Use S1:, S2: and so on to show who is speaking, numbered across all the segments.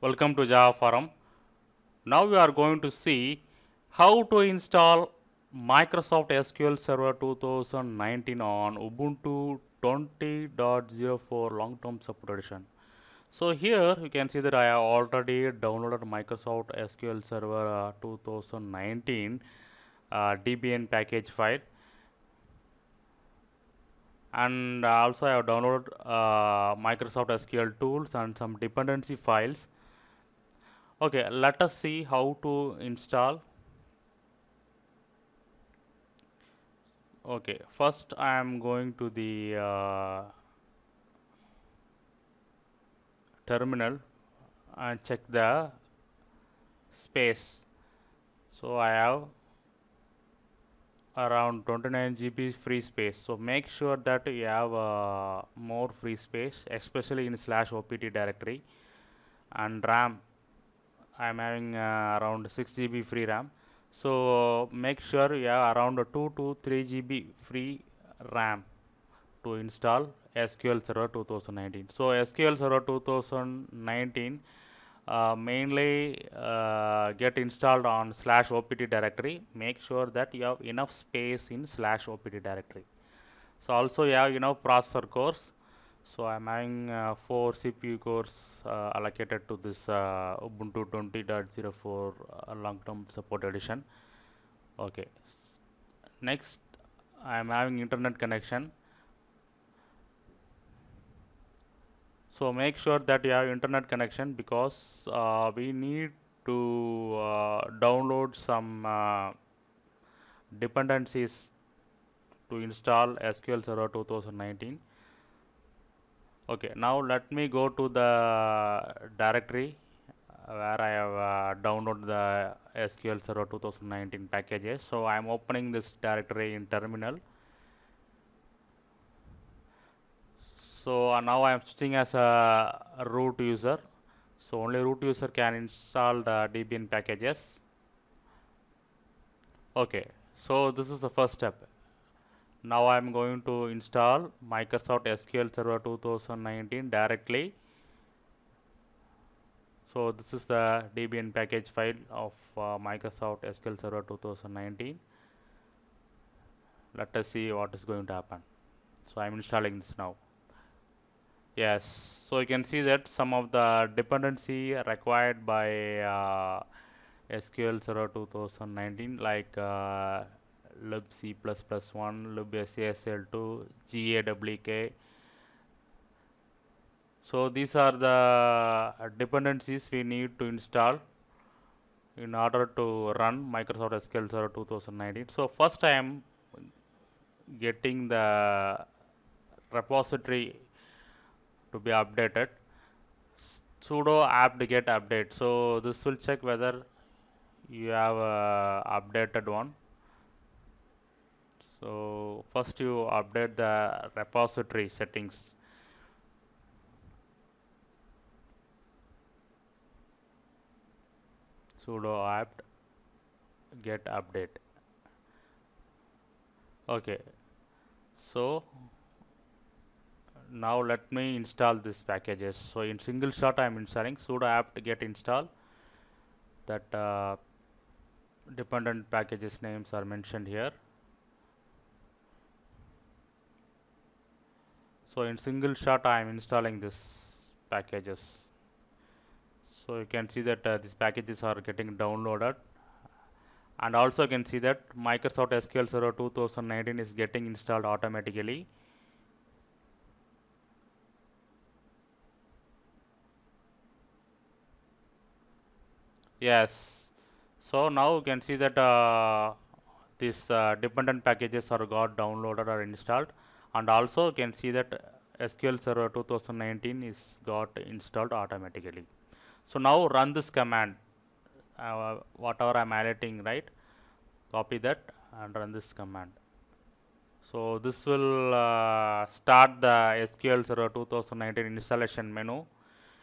S1: Welcome to Java Forum. Now we are going to see how to install Microsoft SQL Server 2019 on Ubuntu 20.04 long-term support edition. So here you can see that I have already downloaded Microsoft SQL Server 2019 DBN package file, and also I have downloaded Microsoft SQL tools and some dependency files. Okay, let us see how to install. Okay, first I am going to the terminal and check the space. So I have around 29 GB free space. So make sure that you have more free space, especially in /opt directory. And RAM, I am having around 6 GB free RAM. So make sure you have around 2 to 3 GB free RAM to install SQL Server 2019. So SQL Server 2019 mainly get installed on /opt directory. Make sure that you have enough space in /opt directory. So also you have enough processor cores. So I'm having 4 CPU cores allocated to this Ubuntu 20.04 long-term support edition. Okay. Next, I'm having internet connection. So make sure that you have internet connection because we need to download some dependencies to install SQL Server 2019. Okay, now let me go to the directory where I have downloaded the SQL Server 2019 packages. So I am opening this directory in terminal. So now I am switching as a root user. So only root user can install the Debian packages. Okay, so this is the first step. Now I am going to install Microsoft SQL Server 2019 directly. So this is the Debian package file of Microsoft SQL Server 2019. Let us see what is going to happen. So I am installing this now. Yes, so you can see that some of the dependency required by SQL Server 2019 like libc++1, libsasl2, GAWK. So these are the dependencies we need to install in order to run Microsoft SQL Server 2019. So first I am getting the repository to be updated. Sudo apt get update. So this will check whether you have updated one. So first you update the repository settings. Sudo apt get update. Okay, so now let me install these packages. So in single shot I am installing sudo apt get install. That dependent packages names are mentioned here. So in single shot I am installing this packages. So you can see that these packages are getting downloaded, and also you can see that Microsoft SQL Server 2019 is getting installed automatically. Yes, so now you can see that these dependent packages are got downloaded or installed, and also you can see that SQL Server 2019 is got installed automatically. So now run this command, whatever I am highlighting, right? Copy that and run this command. So this will start the SQL Server 2019 installation menu.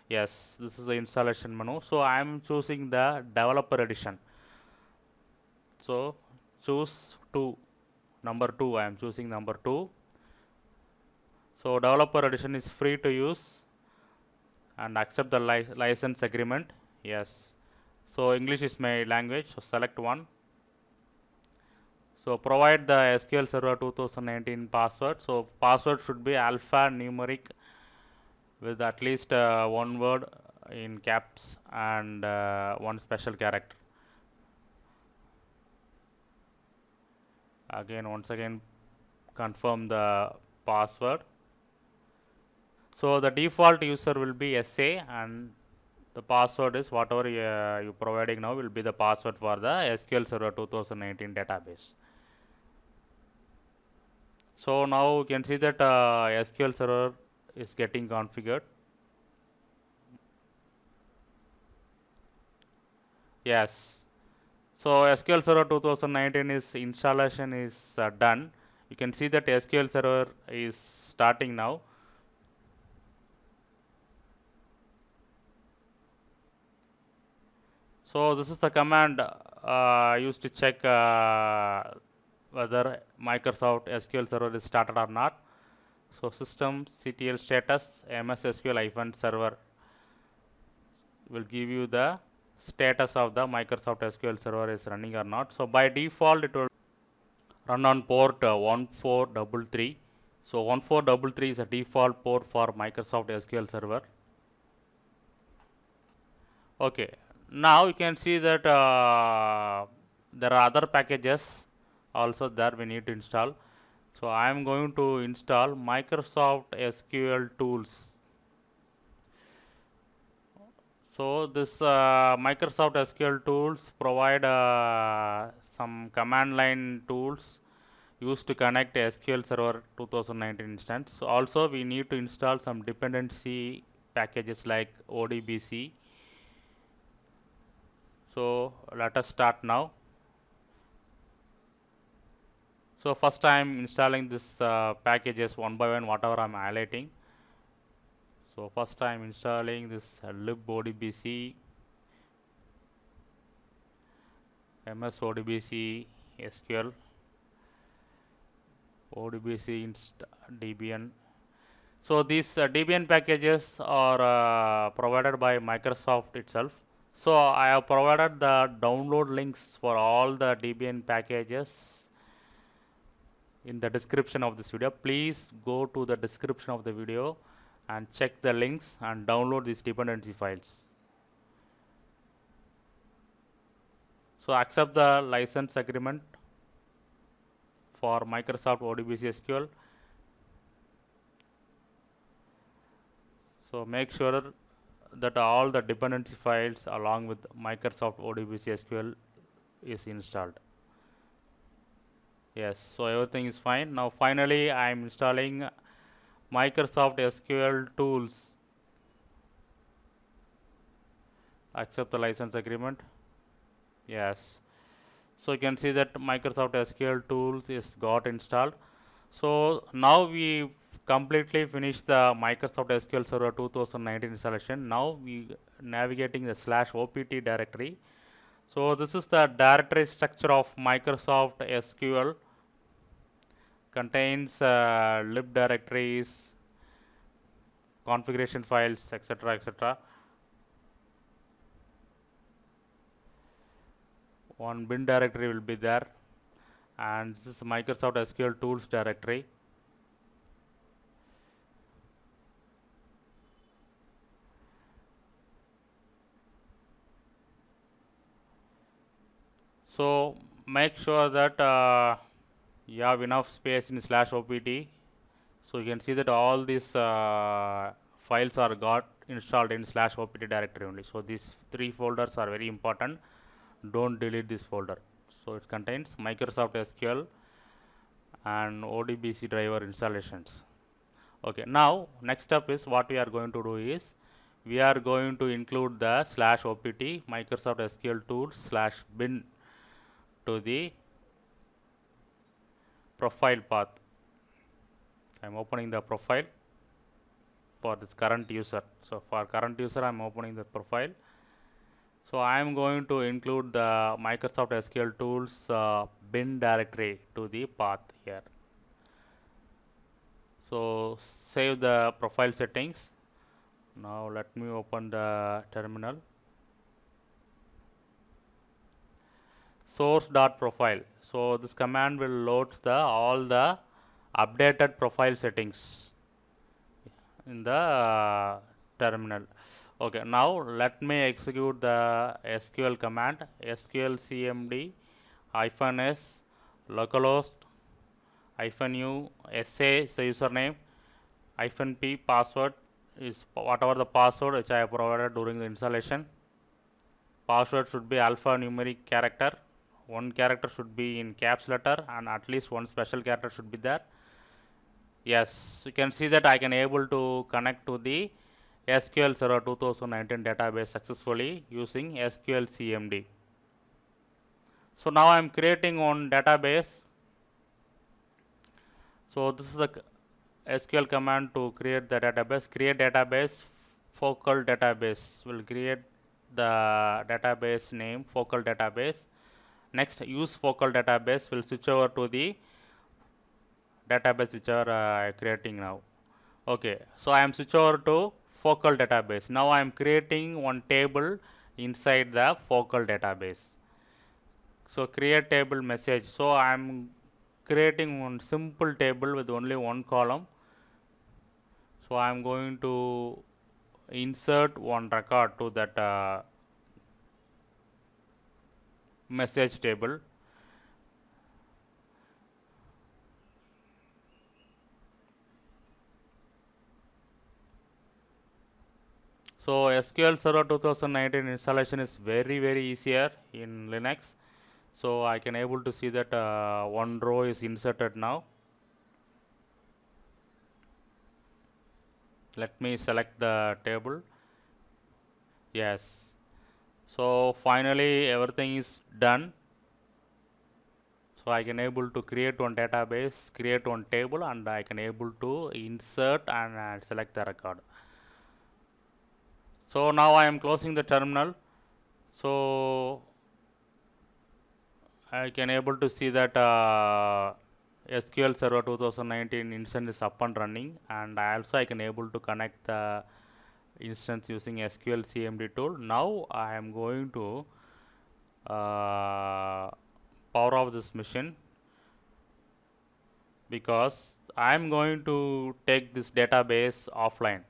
S1: Yes, this is the installation menu. So I am choosing the developer edition. So choose number 2. I am choosing number 2. So developer edition is free to use. and accept the license agreement. Yes. So English is my language, so select one. So provide the SQL Server 2019 password. So password should be alphanumeric with at least one word in caps and one special character. Once again confirm the password. So the default user will be SA, and the password is whatever you providing now will be the password for the SQL Server 2019 database. So now you can see that SQL Server is getting configured. Yes. So SQL Server 2019 is installation is done. You can see that SQL Server is starting now. So this is the command used to check whether Microsoft SQL Server is started or not. So systemctl status ms SQL-server will give you the status of the Microsoft SQL Server is running or not. So by default it will run on port 1433. So 1433 is a default port for Microsoft SQL Server. Okay, now you can see that there are other packages also that we need to install. So I am going to install Microsoft SQL Tools. So this Microsoft SQL Tools provide some command line tools used to connect SQL Server 2019 instance. So also we need to install some dependency packages like ODBC. So let us start now. So first I am installing this packages one by one, whatever I am highlighting. So first I am installing this libodbc, msodbc SQL, odbc inst dbn. So these dbn packages are provided by Microsoft itself. So I have provided the download links for all the dbn packages in the description of this video. Please go to the description of the video and check the links and download these dependency files. So accept the license agreement for Microsoft ODBC SQL. So make sure that all the dependency files along with Microsoft ODBC SQL is installed. Yes, so everything is fine. Now finally I am installing Microsoft SQL Tools. Accept the license agreement. Yes. So you can see that Microsoft SQL Tools is got installed. So now we completely finished the Microsoft SQL Server 2019 installation. Now we navigating the /opt directory. So this is the directory structure of Microsoft SQL. Contains lib directories, configuration files, etc., etc. One bin directory will be there, and this is Microsoft SQL Tools directory. So make sure that you have enough space in /opt. So you can see that all these files are got installed in /opt directory only. So these three folders are very important. Don't delete this folder. So it contains Microsoft SQL and ODBC driver installations. Okay, now next step is what we are going to do is we are going to include the /opt Microsoft SQL Tools /bin to the profile path. I am opening the profile for this current user. So for current user I am opening the profile. So I am going to include the Microsoft SQL Tools bin directory to the path here. So save the profile settings. Now let me open the terminal. Source.profile. So this command will load all the updated profile settings in the terminal. Okay, now let me execute the SQL command. SQL cmd -s localhost -u sa is the username, -p password is whatever the password which I have provided during the installation. Password should be alphanumeric character. One character should be in caps letter and at least one special character should be there. Yes, you can see that I can able to connect to the SQL Server 2019 database successfully using SQL CMD. So now I am creating one database. So this is the SQL command to create the database. Create database, focal database will create the database name focal database. Next, use focal database will switch over to the database which are creating now. Okay, so I am switch over to focal database. Now I am creating one table inside the focal database. So create table message. So I am creating one simple table with only one column. So I am going to insert one record to that message table. So SQL Server 2019 installation is very easier in Linux. So I can able to see that one row is inserted now. Let me select the table. Yes. So finally everything is done. So I can able to create one database, create one table, and I can able to insert and select the record. So now I am closing the terminal. So I can able to see that SQL Server 2019 instance is up and running, and I can able to connect the instance using SQL CMD tool. Now I am going to power off this machine because I am going to take this database offline.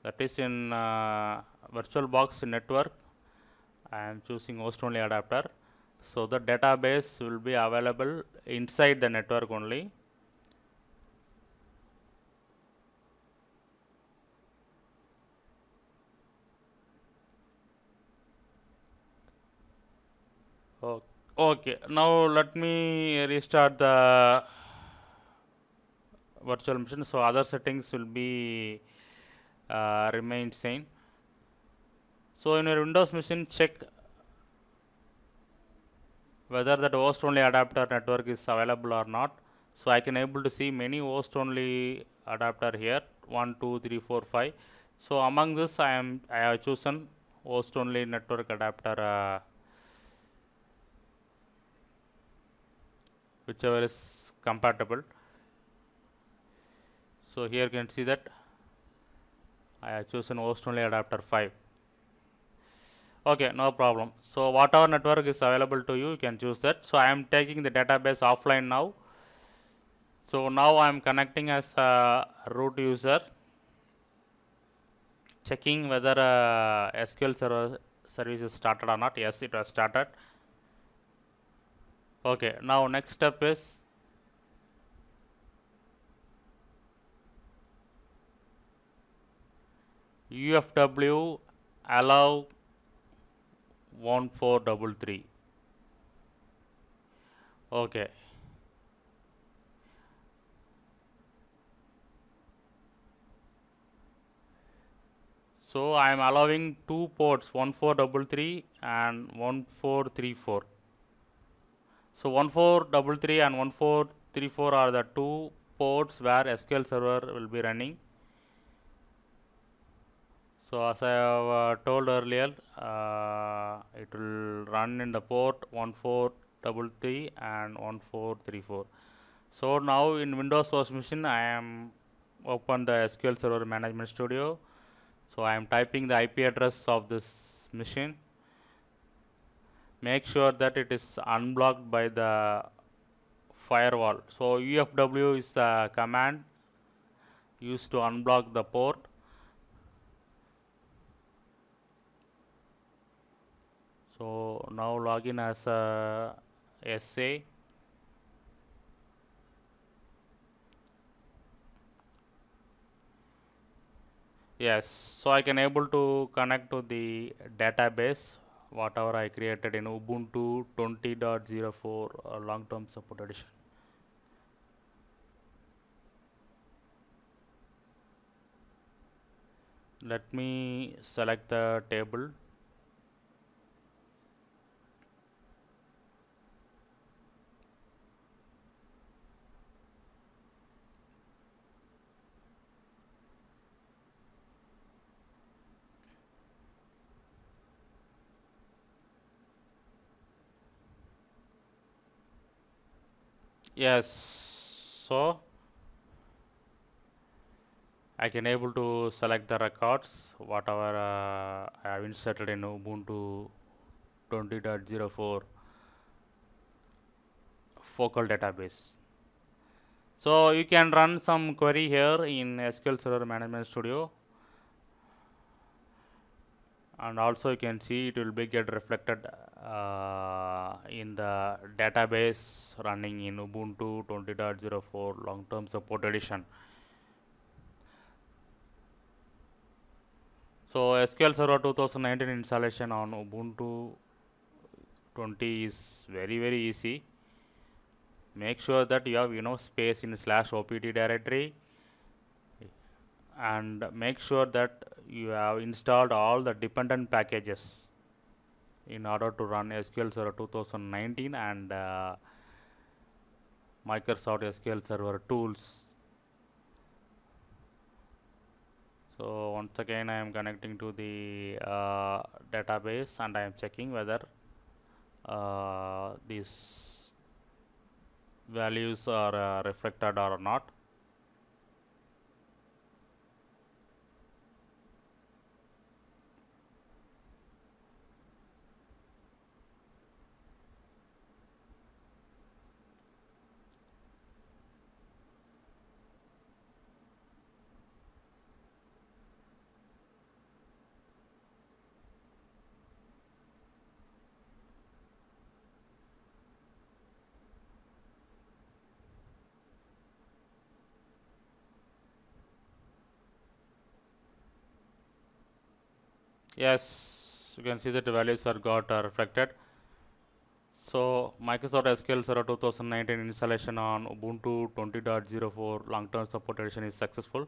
S1: That is in VirtualBox network. I am choosing host only adapter. So the database will be available inside the network only. Okay, now let me restart the virtual machine. So other settings will be remain same. So in your Windows machine, check whether that host only adapter network is available or not. So I can able to see many host only adapter here, 1 2 3 4 5. So among this I have chosen host only network adapter whichever is compatible. So here you can see that I have chosen host only adapter 5. Okay, no problem. So whatever network is available to you, you can choose that. So I am taking the database offline now. So now I am connecting as a root user, checking whether SQL Server service is started or not. Yes, it was started. Okay, now next step is UFW allow 1433. Okay. So I am allowing two ports 1433 and 1434. So 1433 and 1434 are the two ports where SQL Server will be running. So as I have told earlier, it will run in the port 1433 and 1434. So now in Windows host machine I am open the SQL Server Management Studio. So I am typing the IP address of this machine. Make sure that it is unblocked by the firewall. So UFW is the command used to unblock the port. So now login as a SA. Yes, so I can able to connect to the database whatever I created in Ubuntu 20.04 long-term support edition. Let me select the table. Yes, so I can able to select the records whatever I have inserted in Ubuntu 20.04 focal database. So you can run some query here in SQL Server Management Studio, and also you can see it will be get reflected in the database running in Ubuntu 20.04 long-term support edition. So SQL Server 2019 installation on Ubuntu 20 is very easy. Make sure that you have enough space in /opt directory, and make sure that you have installed all the dependent packages in order to run SQL Server 2019 and Microsoft SQL Server tools. So once again I am connecting to the database, and I am checking whether these values are reflected or not. Yes, you can see that the values are got reflected. So Microsoft SQL Server 2019 installation on Ubuntu 20.04 long-term support edition is successful.